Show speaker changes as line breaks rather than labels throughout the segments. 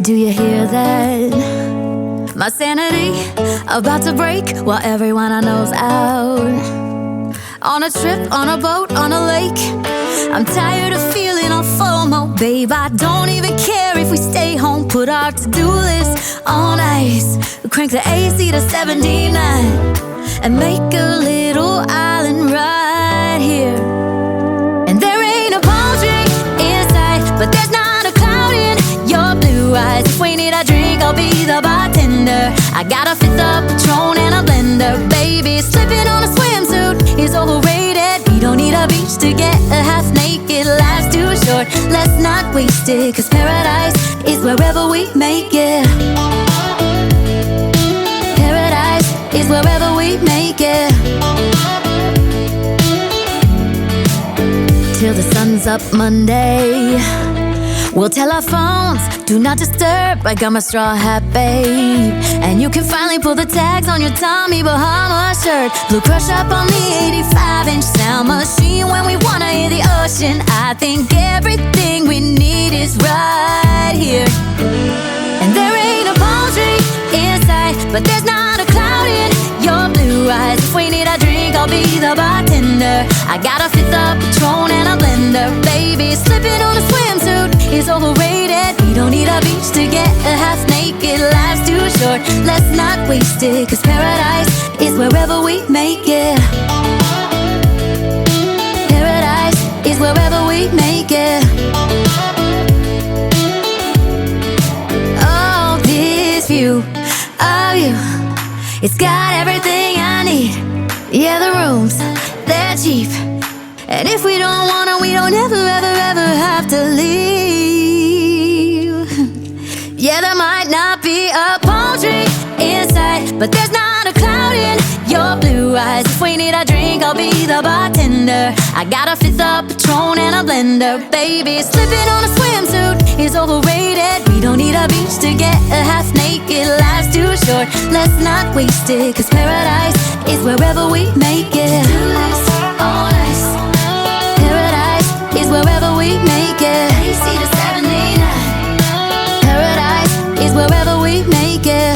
Do you hear that? My sanity about to break while everyone I know's out. On a trip, on a boat, on a lake. I'm tired of feeling all FOMO, babe. I don't even care if we stay home. Put our to-do list on ice. Crank the AC to 79 and make a little island right here. And there ain't a palm tree in sight, but there's not a cloud in your blue eyes. If we need a drink, I'll be the bartender. I got a fifth of Patron and a blender, baby. Slipping on a swimsuit is overrated. We don't need a beach to get a half naked. Life's too short, let's not waste it, 'cause paradise is wherever we make it. Paradise is wherever we make it. Till the sun's up Monday, we'll tell our phones, do not disturb. I got my straw hat, babe, and you can finally pull the tags on your Tommy Bahama shirt. Blue crush up on the 85-inch sound machine when we wanna hear the ocean. I think everything we need is right here. And there ain't a palm tree in sight, but there's not a cloud in your blue eyes. If we need a drink, I'll be the bartender. I got a fifth of Patron and a blender, baby. Slipping on a swimsuit is overrated. We don't need a beach to get a half naked. Life's too short, let's not waste it, 'cause paradise is wherever we make it. Paradise is wherever we make it. Oh, this view of you, it's got everything I need. Yeah, the rooms, they're cheap, and if we don't want it, we don't ever, ever, ever have to leave. Yeah, there might not be a palm tree inside, but there's not a cloud in your blue eyes. If we need a drink, I'll be the bartender. I got a fifth of Patron and a blender, baby. Slipping on a swimsuit is overrated. We don't need a beach to get a half naked. Life's too short, let's not waste it, 'cause paradise is wherever we make it. On ice. Paradise is wherever we make it. AC to 79. Paradise is wherever we make it.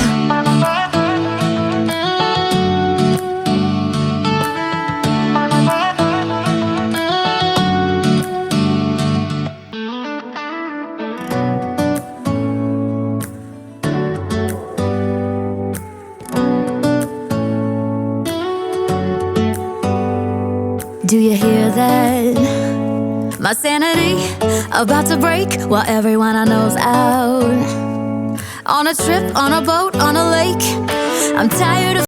Do you hear that? My sanity about to break while everyone I know's out. On a trip, on a boat, on a lake. I'm tired of